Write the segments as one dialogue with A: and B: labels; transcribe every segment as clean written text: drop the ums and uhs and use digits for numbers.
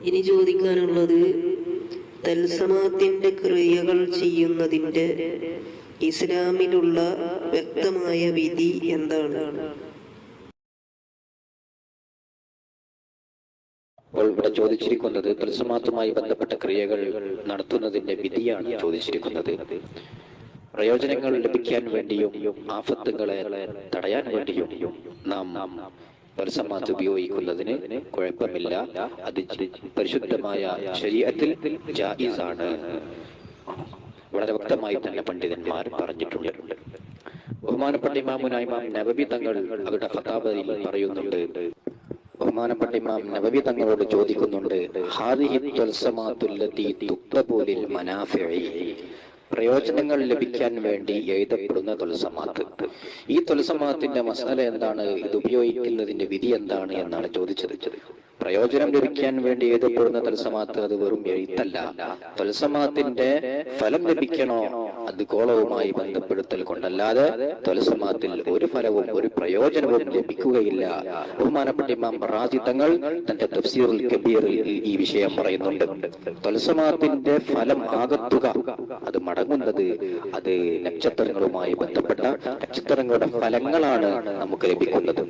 A: ഇനി ചോദിക്കാനുള്ളത്, തൽസമാത്തിന്റെ ക്രിയകൾ ചെയ്യുന്നതിന്റെ ഇസ്ലാമിലുള്ള വ്യക്തമായ വിധി എന്താണ്?
B: അപ്പോൾ ഇവിടെ ചോദിച്ചിരിക്കുന്നത് തൽസമാത്തുമായി ബന്ധപ്പെട്ട ക്രിയകൾ നടത്തുന്നതിന്റെ വിധിയാണ് ചോദിച്ചിരിക്കുന്നത്. പ്രയോജനങ്ങൾ ലഭിക്കാൻ വേണ്ടിയും ആഫത്തുകളെ തടയാൻ വേണ്ടിയും നാം തൽസമാത്ത് ഉപയോഗിക്കുന്നതിന് കുഴപ്പമില്ല. അത് പരിശുദ്ധമായ ശരീഅത്തിൽ ജായിസാണ്. വളരെ വ്യക്തമായി തന്നെ പണ്ഡിതന്മാർ പറഞ്ഞിട്ടുണ്ട്. ബഹുമാനപ്പെട്ട ഇമാം നബവി തങ്ങൾ അവരുടെ ഫതാവയിൽ പറയുന്നുണ്ട്. ബഹുമാനപ്പെട്ട ഇമാം നബവി തങ്ങളോട് ചോദിക്കുന്നുണ്ട്, ഹാദിഹി തൽസമാത്തുല്ലതി തുക്തബു ലിൽ മനാഫിഇ, പ്രയോജനങ്ങൾ ലഭിക്കാൻ വേണ്ടി എഴുതപ്പെടുന്ന തുൽസമാത്ത്. ഈ തുൽസമാത്തിന്റെ മസാല എന്താണ്, ഇത് ഉപയോഗിക്കുന്നതിന്റെ വിധി എന്താണ് എന്നാണ് ചോദിച്ചത്. പ്രയോജനം ലഭിക്കാൻ വേണ്ടി എഴുതപ്പെടുന്ന തൽസമാത്ത് അത് വെറും എഴുത്തല്ല. തൽസമാത്തിന്റെ ഫലം ലഭിക്കണോ, അത് ഗോളവുമായി ബന്ധപ്പെടുത്തൽ കൊണ്ടല്ലാതെ തൽസമാത്തിൽ ഒരു ഫലവും ഒരു പ്രയോജനവും ലഭിക്കുകയില്ല. ബഹുമാനപ്പെട്ട ഇമാം റാസി തങ്ങൾ തന്റെ തഫ്സീറുൽ കബീറിൽ ഈ വിഷയം പറയുന്നുണ്ട്. തൽസമാത്തിന്റെ ഫലം ആകത്തുക, അത് മടങ്ങുന്നത് അത് നക്ഷത്രങ്ങളുമായി ബന്ധപ്പെട്ട നക്ഷത്രങ്ങളുടെ ഫലങ്ങളാണ് നമുക്ക് ലഭിക്കുന്നത്.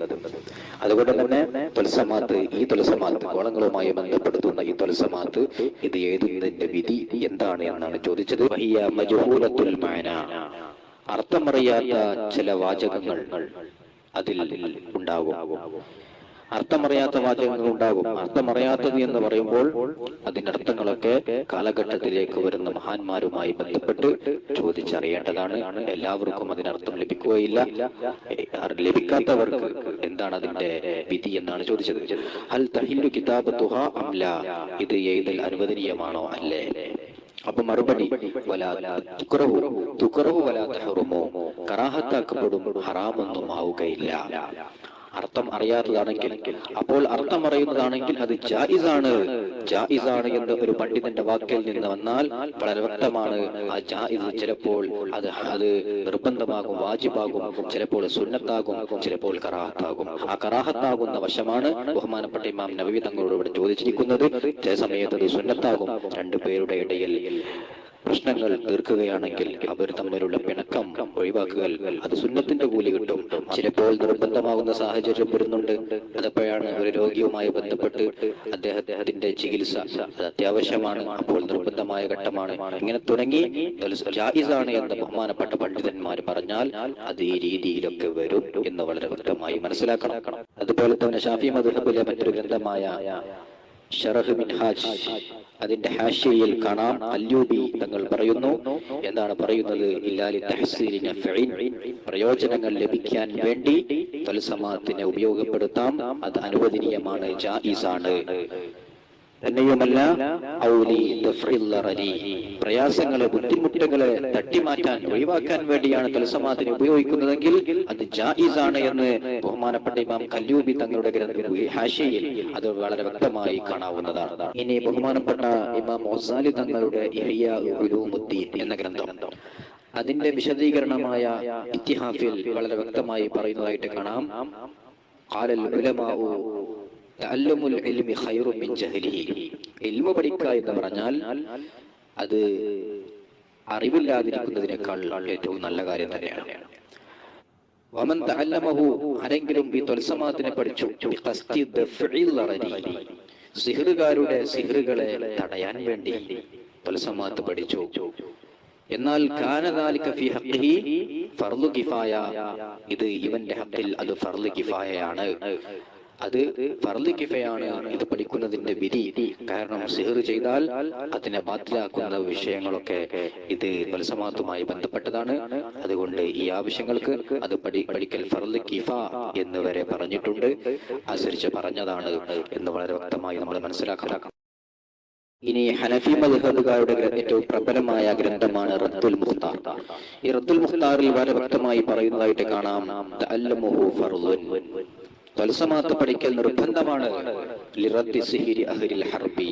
B: അതുകൊണ്ട് തന്നെ തുൽസമാത്ത്, ഈ തുൽസമാത്ത് കോളങ്ങളുമായി ബന്ധപ്പെടുത്തുന്ന ഈ തുൽസമാത്ത് ഇത് എഴുതുന്നതിന്റെ വിധി എന്താണ് എന്നാണ് ചോദിച്ചത്. വഹിയ മജ്ഹൂലത്തുൽ മഅന, അർത്ഥമറിയാത്ത ചില വാചകങ്ങൾ അതിൽ ഉണ്ടാകും. അർത്ഥമറിയാത്ത വാചകങ്ങൾ ഉണ്ടാകും. അർത്ഥമറിയാത്തത് എന്ന് പറയുമ്പോൾ അതിന്റെ അർത്ഥങ്ങളൊക്കെ കാലഘട്ടത്തിലേക്ക് വരുന്ന മഹാന്മാരുമായി ബന്ധപ്പെട്ട് ചോദിച്ചറിയേണ്ടതാണ്. എല്ലാവർക്കും അതിനർത്ഥം ലഭിക്കുകയില്ല. ലഭിക്കാത്തവർക്ക് എന്താണ് അതിന്റെ വിധി എന്നാണ് ചോദിച്ചത്. ഹൽ തഹില്ലു കിതാബത്തുഹാ അം ലാ, ഇത് എഴുതൽ അനുവദനീയമാണോ അല്ലേ? അപ്പൊ മറുപടി, തുക്റഹു വലാ തഹറുമു, കറാഹത്താക്കപ്പെടും, ഹറാമൊന്നും ആവുകയില്ല. അർത്ഥം അറിയാത്തതാണെങ്കിൽ, അപ്പോൾ അർത്ഥം അറിയുന്നതാണെങ്കിൽ അത് ജായിസാണ്. ജായിസാണ് എന്ന് ഒരു പണ്ഡിതന്റെ വാക്കിൽ നിന്ന് വന്നാൽ വളരെ വ്യക്തമാണ്. ആ ജായിസ് ചിലപ്പോൾ അത് നിർബന്ധമാകും, വാജിബാകും, ചിലപ്പോൾ സുന്നത്താകും, ചിലപ്പോൾ കറാഹത്താകും. ആ കറാഹത്താകുന്ന വശമാണ് ബഹുമാനപ്പെട്ട ഇമാം നബവി തങ്ങളോട് ഇവിടെ ചോദിച്ചിരിക്കുന്നത്. ചില സമയത്ത് അത് സുന്നത്താകും. രണ്ടുപേരുടെ ഇടയിൽ പ്രശ്നങ്ങൾ തീർക്കുകയാണെങ്കിൽ അവർ തമ്മിലുള്ള പിണക്കം ഒഴിവാക്കുക, അത് സുന്നത്തിന്റെ കൂലി കിട്ടും. ചിലപ്പോൾ നിർബന്ധമാകുന്ന സാഹചര്യം വരുന്നുണ്ട്. അതപ്പോഴാണ് ഒരു രോഗിയുമായി ബന്ധപ്പെട്ട് അദ്ദേഹത്തിന്റെ ചികിത്സ അത് അത്യാവശ്യമാണ്, അപ്പോൾ നിർബന്ധമായ ഘട്ടമാണ്. ഇങ്ങനെ തുടങ്ങി ജായിസാണ് എന്ന് ബഹുമാനപ്പെട്ട പണ്ഡിതന്മാർ പറഞ്ഞാൽ അത് ഈ രീതിയിലൊക്കെ വരും എന്ന് വളരെ വ്യക്തമായി മനസ്സിലാക്കണം. അതുപോലെ തന്നെ ഷാഫി മദ്ഹബിലെ മറ്റൊരു ഗ്രന്ഥമായ ശറഹ് മിൻഹാജ്, അതിന്റെ ഹാഷിയയിൽ കാണാം, അല്ലൂബി തങ്ങൾ പറയുന്നു. എന്താണ് പറയുന്നത്? ഇല്ലാലി തഹ്സീലി നഫ്ഇൻ, പ്രയോജനങ്ങൾ ലഭിക്കാൻ വേണ്ടി തൽസമാത്തിനെ ഉപയോഗപ്പെടുത്താം, അത് അനുവദനീയമാണ്, ജായിസാണ്. തന്നെയുമല്ല ഔലി ദഫ്ഇൽ ലറരി, പ്രയാസങ്ങളെ ബുദ്ധിമുട്ടുകളെ തട്ടിമാറ്റാൻ ഒഴിവാക്കാൻ വേണ്ടിയാണ് തൽസമാത്തിനെ ഉപയോഗിക്കുന്നതെങ്കിൽ അത് ജായിസാണ് എന്ന് ബഹുമാനപ്പെട്ട ഇമാം കല്ലൂബി തങ്ങളുടെ ഹാഷിയയിൽ അത് വളരെ വ്യക്തമായി കാണാവുന്നതാണ്. ഇനി ബഹുമാനപ്പെട്ട ഇമാം ഗസാലി തങ്ങളുടെ ഇഹ്യാ ഉലൂമുദ്ദീൻ എന്ന ഗ്രന്ഥം, അതിന്റെ വിശദീകരണമായ ഇത്തിഹാഫിൽ വളരെ വ്യക്തമായി പറയുന്നതായിട്ട് കാണാം. ഖാലൽ ഉലമാഉ തഅല്ലുമുൽ ഇൽമി ഖൈറുൻ മിൻ ജഹ്ലിഹി, ഇൽമു പഠിക്കുക എന്ന് പറഞ്ഞാൽ അത് അറിവില്ലാതിരിക്കുന്നതിനേക്കാൾ ഏറ്റവും നല്ല കാര്യം തന്നെയാണ്. വമൻ തഅല്ലമഹു, ആരെങ്കിലും ഈ തൽസമാത്തിനെ പഠിച്ചു ബിഖസ്തി ദഫ്ഇൽ ലറരി, സിഹ്റുകാരുടെ സിഹ്റുകളെ തടയാൻ വേണ്ടി തൽസമാത്ത് പഠിച്ചു, എന്നാൽ കാന ദാലിക ഫീ ഹഖ്ഖിഹി ഫർളു കിഫായ, ഇത് ഇവന്റെ ഹഖിൽ അത് ഫർളു കിഫായയാണ്, അത് ഫർള് കിഫയാണ് ഇത് പഠിക്കുന്നതിന്റെ വിധി. കാരണം സിഹ്ർ ചെയ്താൽ അതിനെ ബാത്തിലാക്കുന്ന വിഷയങ്ങളൊക്കെ ഇത് തൽസമാത്തുമായി ബന്ധപ്പെട്ടതാണ്. അതുകൊണ്ട് ഈ ആവശ്യങ്ങൾക്ക് അത് പഠിക്കൽ ഫർള് കിഫ എന്ന് വരെ പറഞ്ഞിട്ടുണ്ട്. അനുസരിച്ച് പറഞ്ഞതാണ് എന്ന് വളരെ വ്യക്തമായി നമ്മൾ മനസ്സിലാക്കണം. ഇനി ഹനഫി മദ്ഹബുകാരുടെ ഏറ്റവും പ്രബലമായ ഗ്രന്ഥമാണ് റദ്ദുൽ മുഖ്താർ. ഈ റദ്ദുൽ മുഖ്താറിൽ വളരെ വ്യക്തമായി പറയുന്നതായിട്ട് കാണാം, തഅല്ലുമുഹു ഫർളുൻ, തൽസമാത്ത് പഠിക്കൽ നിർബന്ധമാണ്. ലിറദ്ദി സിഹ്രി അഹ്ലിൽ ഹർബി,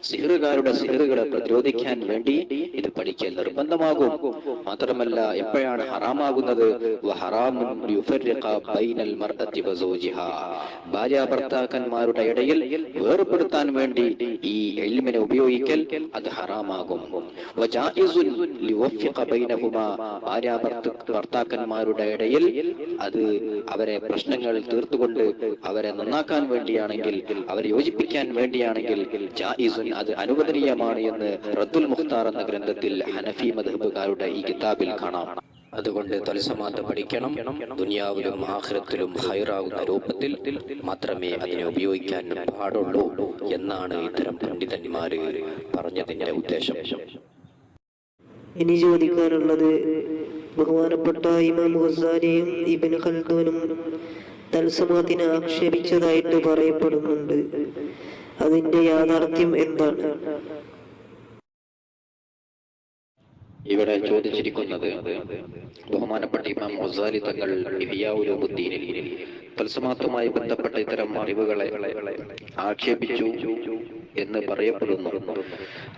B: സിഹറുകാരുടെ സിഹറുകളെ പ്രതിരോധിക്കാൻ വേണ്ടി ഇത് പഠിക്കൽ നിർബന്ധമാകും. മാത്രമല്ല, എപ്പോഴാണ് ഹറാമാകുന്നത്? ഭാര്യാഭർത്താക്കന്മാരുടെ ഇടയിൽ വേർപെടുത്താൻ വേണ്ടി ഈ ഇൽമിനെ ഉപയോഗിക്കൽ അത് ഹറാമാകും. ഭാര്യാഭർത്താക്കന്മാരുടെ ഇടയിൽ അത് അവരെ പ്രശ്നങ്ങൾ തീർത്തുകൊണ്ട് അവരെ നന്നാക്കാൻ വേണ്ടിയാണെങ്കിൽ, അവരെ യോജിപ്പിക്കാൻ വേണ്ടിയാണെങ്കിൽ ജായിസുൻ, അത് അനുവദനീയമാണ് എന്ന് റദ്ദുൽ മുഖ്താർ എന്ന ഗ്രന്ഥത്തിൽ ഹനഫി മദ്ഹബുകാരുടെ ഈ കിതാബിൽ കാണാം. അതുകൊണ്ട് തൽസമാത്ത് പഠിക്കണം. ദുനിയാവിലും ആഖിറത്തിലും ഹൈറാവുന്ന രൂപത്തിൽ മാത്രമേ അതിനെ ഉപയോഗിക്കാൻ പാടുള്ളൂ എന്നാണ് ഇത്തരം പണ്ഡിതന്മാര് പറഞ്ഞതിന്റെ ഉദ്ദേശം.
A: ഇനി ചോദിക്കാനുള്ളത്, ബഹുമാനപ്പെട്ട ഇമാം ഗസാലിയും ഇബ്നു ഖൽദൂനും തൽസമാത്തിനെ ആക്ഷേപിച്ചതായിട്ട് പറയപ്പെടുന്നുണ്ട്. അതിന്റെ യാഥാർത്ഥ്യം എന്താണ്?
B: ഇവിടെ ചോദിച്ചിരിക്കുന്നത്, ബഹുമാനപ്പെട്ട ഇമാം ഗസാലി തങ്ങൾ ഇഹ്യാ ഉലൂമുദ്ദീനിൽ തൽസമാത്തുമായി ബന്ധപ്പെട്ട ഇത്തരം അറിവുകളെ ആക്ഷേപിച്ചു എന്ന് പറയപ്പെടുന്നു.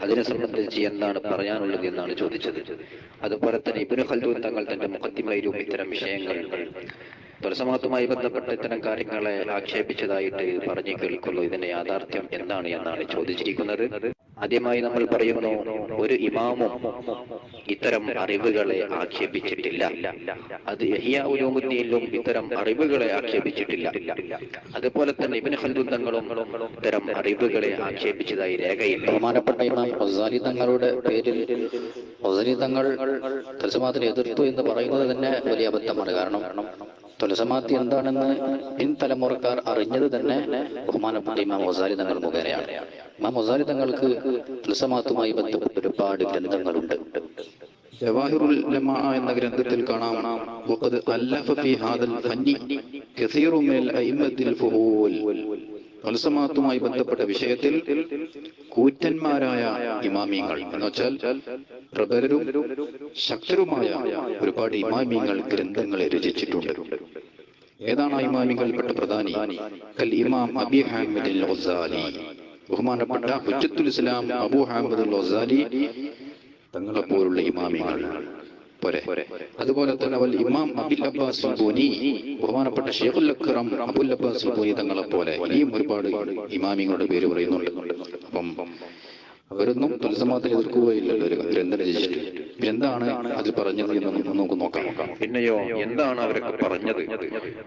B: അതിനെ സംബന്ധിച്ച് എന്താണ് പറയാനുള്ളത് എന്നാണ് ചോദിച്ചത്. അതുപോലെ തന്നെ ഇബ്നു ഖൽദൂൻ തങ്ങൾ തന്റെ മുഖദ്ദിമയിലും ഇത്തരം വിഷയങ്ങൾ തൽസമാത്തുമായി ബന്ധപ്പെട്ട ഇത്തരം കാര്യങ്ങളെ ആക്ഷേപിച്ചതായിട്ട് പറഞ്ഞു കേൾക്കുന്നു. ഇതിന്റെ യാഥാർത്ഥ്യം എന്താണ് എന്നാണ് ചോദിച്ചിരിക്കുന്നത്. ആദ്യമായി നമ്മൾ പറയുന്നു, ഒരു ഇമാമും ഇത്തരം അറിവുകളെ ആക്ഷേപിച്ചിട്ടില്ല. അത് ഇഹ്യാ ഉലൂമുദ്ദീനിലും ഇത്തരം അറിവുകളെ ആക്ഷേപിച്ചിട്ടില്ല. അതുപോലെ തന്നെ ഇബ്നു ഖൽദൂൻ തങ്ങളും ഇത്തരം അറിവുകളെ ആക്ഷേപിച്ചതായി രേഖയില്ല. ബഹുമാനപ്പെട്ട ഇമാം ഗസാലി തങ്ങളുടെ പേരിൽ ഗസാലി തങ്ങൾ തൽസമാത്തിനെ എതിർത്തു എന്ന് പറയുന്നത് തന്നെ വലിയ അബദ്ധമാണ്. കാരണം തൽസമാത്ത് എന്താണെന്ന് പിൻതലമുറക്കാർ അറിഞ്ഞത് തന്നെ ബഹുമാനപ്പെട്ട ഇമാം ഗസാലി തങ്ങൾ മുഖേനയാണ്. ഇമാം ഗസാലി തങ്ങൾക്ക് തൽസമാത്തുമായി ബന്ധപ്പെട്ട ഒരുപാട് ഗ്രന്ഥങ്ങളുണ്ട്.
C: ജവാഹിറുൽ ലമാ എന്ന ഗ്രന്ഥത്തിൽ കാണാം, വഖദ് അല്ലഫ ഫീ ഹാദൽ ഫന്നി കസീറു മിനൽ അഇമ്മത്തിൽ ഫുഹൂൽ. തൽസമാത്തുമായി ബന്ധപ്പെട്ട വിഷയത്തിൽ കൂറ്റന്മാരായ ഇമാമിയങ്ങൾ എന്ന് വെച്ചാൽ പ്രബലരും ശക്തരുമായ ഒരുപാട് ഇമാമിയങ്ങൾ ഗ്രന്ഥങ്ങളെ രചിച്ചിട്ടുണ്ട്. ഏതാണ് ആ ഇമാമികൾപ്പെട്ട പ്രധാനി? കൽ ഇമാം അബി ഹാമിദ് അൽ ഗസാലി, ബഹുമാനപ്പെട്ട ഹുജ്ജത്തുൽ ഇസ്ലാം അബൂ ഹാമിദ് അൽ ഗസാലി തങ്ങളെപ്പോലുള്ള ഇമാമികൾ പോരെ. അതുപോലെ തന്നെ വൽ ഇമാം അബുൽ അബ്ബാസ് അൽ ബൂനി, ബഹുമാനപ്പെട്ട ഷെയ്ഖുൽ അക്റം അബുൽ അബ്ബാസ് അൽ ബൂനി തങ്ങളെപ്പോലെ ഇനിയും ഒരുപാട് ഇമാമിങ്ങളുടെ പേര് പറയുന്നുണ്ട്. അപ്പം അവരൊന്നും തൽസമാത്തിനെ എതിർക്കുകയില്ലല്ലോ, ഒരു ഗ്രന്ഥം രചിച്ചിട്ട്. എന്താണ് അതിൽ പറഞ്ഞത് എന്ന് നമുക്ക് നോക്കാം.
B: പിന്നെയോ എന്താണ് അവരൊക്കെ പറഞ്ഞത്?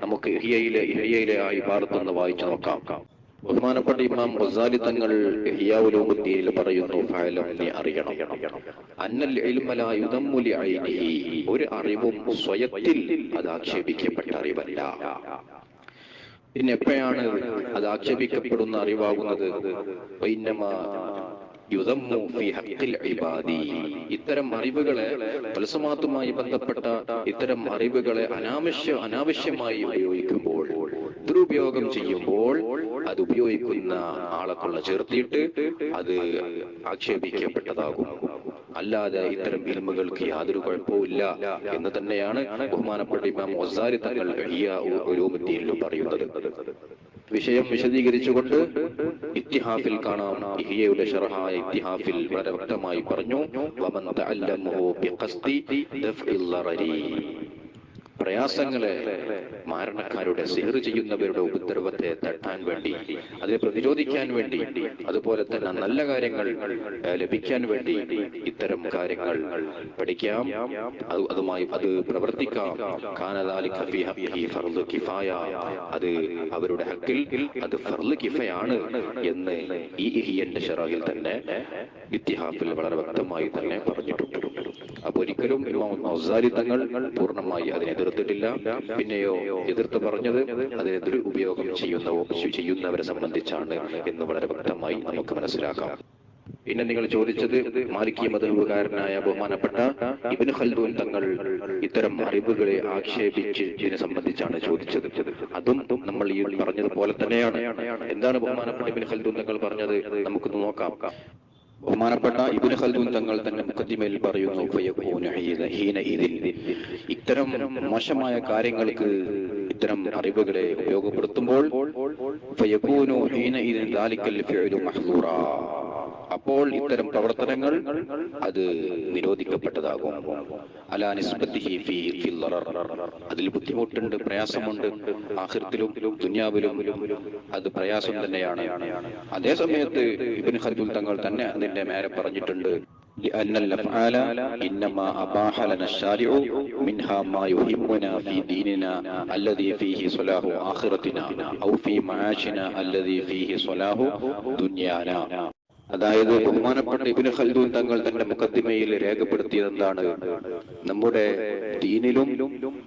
B: നമുക്ക് ഇഹ്യയിലെ ആ ഇബാറത്ത് വായിച്ചു നോക്കാം. ബഹുമാനപ്പെട്ട ഇമാം ഗസാലി തങ്ങൾ ഇഹ്യാ ഉലൂമുദ്ദീനിൽ പറയുന്നു, ഫഅലം, നീ അറിയണം, അന്നൽ ഇൽമ ലാ യുദമ്മു ലിഐനിഹി, ഒരു അറിവും സ്വയത്തിൽ അത് ആക്ഷേപിക്കപ്പെട്ട അറിവല്ല. പിന്നെ എപ്പോഴാണ് അത് ആക്ഷേപിക്കപ്പെടുന്ന അറിവാകുന്നത്? വൈന്നമാ യുദമ്മു ഫീ ഹഖ്ഖിൽ ഇബാദി, ഇത്തരം അറിവുകളെ തൽസമാത്തുമായി ബന്ധപ്പെട്ട ഇത്തരം അറിവുകളെ അനാവശ്യമായി ഉപയോഗിക്കുമ്പോൾ, ദുരുപയോഗം ചെയ്യുമ്പോൾ അത് ഉപയോഗിക്കുന്ന ആളെക്കൊള്ള ചേർത്തിയിട്ട് അത് ആക്ഷേപിക്കപ്പെട്ടതാകും. അല്ലാതെ ഇത്തരം ഇൽമുകൾക്ക് യാതൊരു കുഴപ്പവുമില്ല എന്ന് തന്നെയാണ് ബഹുമാനപ്പെട്ട ഇമാം ഗസാലി തങ്ങൾ ഇഹ്യാ ഉലൂമുദ്ദീനിൽ പറയുന്നത്. വിഷയം വിശദീകരിച്ചുകൊണ്ട് ഇത്തിഹാഫിൽ കാണാം. ഇഹ്യയുടെ ശറഹായ ഇത്തിഹാഫിൽ വളരെ വ്യക്തമായി പറഞ്ഞു, വമൻ തഅല്ലമഹു ബിഖസ്ദി ദഫ്ഇൽ ളറരി, പ്രയാസങ്ങളെ, മാരണക്കാരുടെ സിഹർ ചെയ്യുന്നവരുടെ ഉപദ്രവത്തെ തട്ടാൻ വേണ്ടി, അതിനെ പ്രതിരോധിക്കാൻ വേണ്ടി, അതുപോലെ തന്നെ നല്ല കാര്യങ്ങൾ ലഭിക്കാൻ വേണ്ടി ഇത്തരം കാര്യങ്ങൾ പഠിക്കാം, അതുമായി അത് പ്രവർത്തിക്കാം. കാനദാലിക ഫീ ഹഖ്ഖിഹി ഫർള് കിഫായ, അത് അവരുടെ ഹക്കിൽ അത് ഫർള് കിഫയാണ് എന്ന് ഈ ഇഹ്യന്റെ ശറഹിൽ തന്നെ ഇത്തിഹാഫിൽ വളരെ വ്യക്തമായി തന്നെ പറഞ്ഞിട്ടുണ്ട്. അപ്പൊ ഒരിക്കലും ഇമാം ഗസാലി തങ്ങൾ പൂർണ്ണമായി അതിനെ എതിർത്തിട്ടില്ല. പിന്നെയോ എതിർത്ത് പറഞ്ഞത് അതിനെ ദുരുപയോഗം ചെയ്യുന്നവരെ സംബന്ധിച്ചാണ് എന്ന് വളരെ വ്യക്തമായി നമുക്ക് മനസ്സിലാക്കാം. പിന്നെ നിങ്ങൾ ചോദിച്ചത് മാലിക്കി മദ്ഹബുകാരനായ ബഹുമാനപ്പെട്ട ഇബ്നു ഖൽദൂൻ തങ്ങൾ ഇത്തരം അറിവുകളെ ആക്ഷേപിച്ചതിനെ സംബന്ധിച്ചാണ് ചോദിച്ചത്. അതും നമ്മൾ ഈ പറഞ്ഞതുപോലെ തന്നെയാണ്. എന്താണ് ബഹുമാനപ്പെട്ട ഇബ്നു ഖൽദൂൻ തങ്ങൾ പറഞ്ഞത്? നമുക്കൊന്ന് നോക്കാം. ബഹുമാനപ്പെട്ട ഇബ്നു ഖൽദൂൻ തങ്ങൾ തന്നെ മുഖദ്ദിമയിൽ പറയുന്നു, ഇത്തരം മോശമായ കാര്യങ്ങൾക്ക് ഇത്തരം അറിവുകളെ ഉപയോഗപ്പെടുത്തുമ്പോൾ അപ്പോൾ ഇത്തരം പ്രവർത്തനങ്ങൾ അത് നിരോധിക്കപ്പെട്ടതാകും. അലാ നിസ്ബത്തിഹി ഫിൽ ളറർ, അതിൽ ബുദ്ധിമുട്ടുണ്ട്, പ്രയാസമുണ്ട്. ആഖിറത്തിലും ദുനിയാവിലും അത് പ്രയാസം തന്നെയാണ്. അതേ സമയത്ത് ഇബ്നു ഖൽദൂൻ തങ്ങൾ തന്നെ അതിന്റെ മേലെ പറഞ്ഞിട്ടുണ്ട്, لأن الأفعال إنما أباح لنا الشارع منها ما يهمنا في ديننا الذي فيه صلاح آخرتنا أو في معاشنا الذي فيه صلاح دنيانا. അതായത് ബഹുമാനപ്പെട്ട ഇബ്നു ഖൽദൂൻ തങ്ങൾ തന്റെ മുഖദ്ദിമയിൽ രേഖപ്പെടുത്തിയത് എന്താണ്? നമ്മുടെ ദീനിലും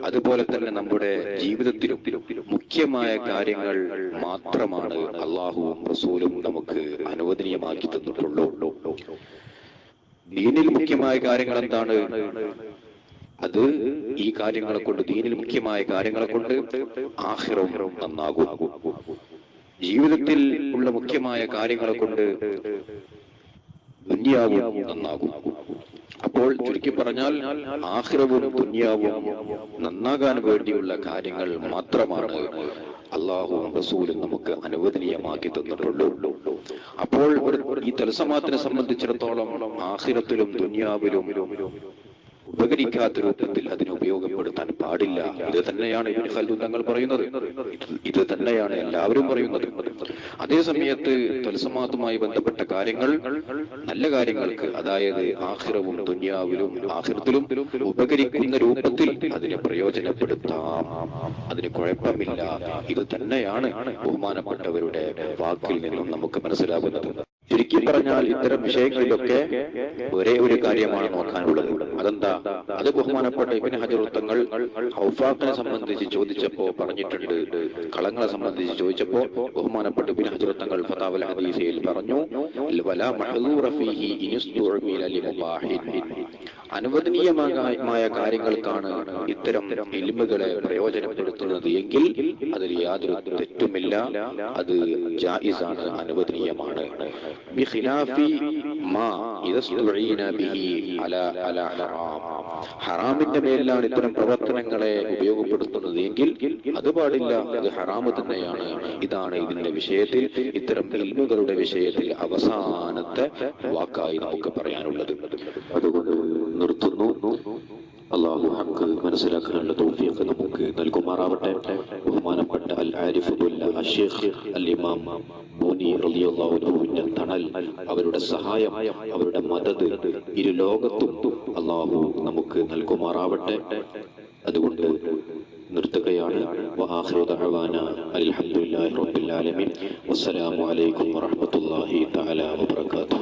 B: അതുപോലെ തന്നെ നമ്മുടെ ജീവിതത്തിലും മുഖ്യമായ കാര്യങ്ങൾ മാത്രമാണ് അള്ളാഹുവും റസൂലും നമുക്ക് അനുവദനീയമാക്കി തന്നിട്ടുള്ളൂ. ദീനിൽ മുഖ്യമായ കാര്യങ്ങൾ എന്താണ്? അത് ഈ കാര്യങ്ങളെ കൊണ്ട്, ദീനിൽ മുഖ്യമായ കാര്യങ്ങളെ കൊണ്ട് ആഖിറവും നന്നാകും. ജീവിതത്തിൽ ഉള്ള മുഖ്യമായ കാര്യങ്ങളെ കൊണ്ട് ദുനിയാവും നന്നാകും. അപ്പോൾ ചുരുക്കി പറഞ്ഞാൽ ആഖിറവും ദുനിയാവും നന്നാകാൻ വേണ്ടിയുള്ള കാര്യങ്ങൾ മാത്രമാണ് അള്ളാഹുവും റസൂലും നമുക്ക് അനുവദനീയമാക്കി തന്നിട്ടുള്ളൂ. അപ്പോൾ ഈ തൽസമാത്തിനെ സംബന്ധിച്ചിടത്തോളം ആഖിറത്തിലും ദുനിയാവിലും ഉപകരിക്കാത്ത രൂപത്തിൽ അതിനെ ഉപയോഗപ്പെടുത്താൻ പാടില്ല. ഇത് തന്നെയാണ് ഇബ്നു ഖൽദൂൻ തങ്ങൾ പറയുന്നത്, ഇത് തന്നെയാണ് എല്ലാവരും പറയുന്നത്. അതേ സമയത്ത് തൽസമാത്തുമായി ബന്ധപ്പെട്ട കാര്യങ്ങൾ, നല്ല കാര്യങ്ങൾക്ക്, അതായത് ആഖിറവും ദുനിയാവിലും ആഖിറത്തിലും ഉപകരിക്കുന്ന രൂപത്തിൽ അതിനെ പ്രയോജനപ്പെടുത്താം, അതിന് കുഴപ്പമില്ല. ഇത് തന്നെയാണ് ബഹുമാനപ്പെട്ടവരുടെ വാക്കിൽ നിന്നും നമുക്ക് മനസ്സിലാകുന്നത്. ചുരുക്കി പറഞ്ഞാൽ ഇത്തരം വിഷയങ്ങളിലൊക്കെ ഒരേ ഒരു കാര്യമാണ് നോക്കാനുള്ളത്. അതെന്താ? അത് ബഹുമാനപ്പെട്ട ഇബ്നു ഹജർ തങ്ങൾ ഔഫാഖിനെ സംബന്ധിച്ച് ചോദിച്ചപ്പോ പറഞ്ഞിട്ടുണ്ട്. കളങ്ങളെ സംബന്ധിച്ച് ചോദിച്ചപ്പോ ബഹുമാനപ്പെട്ട ഇബ്നു ഹജർ തങ്ങൾ ഫതാവൽ ഹദീസയിൽ പറഞ്ഞു, വലാ മഹ്ദൂറ ഫീഹി ഇൻസ്തുഅമില ലിമുബാഹിൻ, അനുവദനീയമായ കാര്യങ്ങൾക്കാണ് ഇത്തരം ഇൽമുകളെ പ്രയോജനപ്പെടുത്തുന്നത് എങ്കിൽ അതിൽ യാതൊരു തെറ്റുമില്ല, അത് ജായിസാണ്, അനുവദനീയമാണ്. ബിഖിലാഫി മാ ഇദസ്തുഈന ബിഹി അലാ ഹറാം, ഹറാമിന്റെ മേലാണ് ഇത്തരം പ്രവർത്തനങ്ങളെ ഉപയോഗപ്പെടുത്തുന്നത് എങ്കിൽ അത് പാടില്ല, അത് ഹറാമ് തന്നെയാണ്. ഇതാണ് ഇതിന്റെ വിഷയത്തിൽ, ഇത്തരം ഇൽമുകളുടെ വിഷയത്തിൽ അവസാനത്തെ വാക്കായി നമുക്ക് പറയാനുള്ളത്. അതുകൊണ്ട് നിർത്തുന്നു. അള്ളാഹു ഹക്ക് മനസ്സിലാക്കാനുള്ള തൗഫീഖ് നമുക്ക് നൽകുമാറാവട്ടെ. ബഹുമാനപ്പെട്ട അൽ ആരിഫുൽ അശേഖ് അൽ ഇമാം മൂനി റളിയല്ലാഹു അൻഹുവിന്റെ തണൽ, അവരുടെ സഹായം, അവരുടെ മദദ് ഇരു ലോകത്തും അള്ളാഹു നമുക്ക് നൽകുമാറാവട്ടെ. അതുകൊണ്ട് നിർത്തുകയാണ്. വആഖിറു ദഅവാനാ അൽഹംദുലില്ലാഹി റബ്ബിൽ ആലമീൻ. വസ്സലാമു അലൈക്കും വറഹ്മത്തുള്ളാഹി തആല വബറകാതുഹു.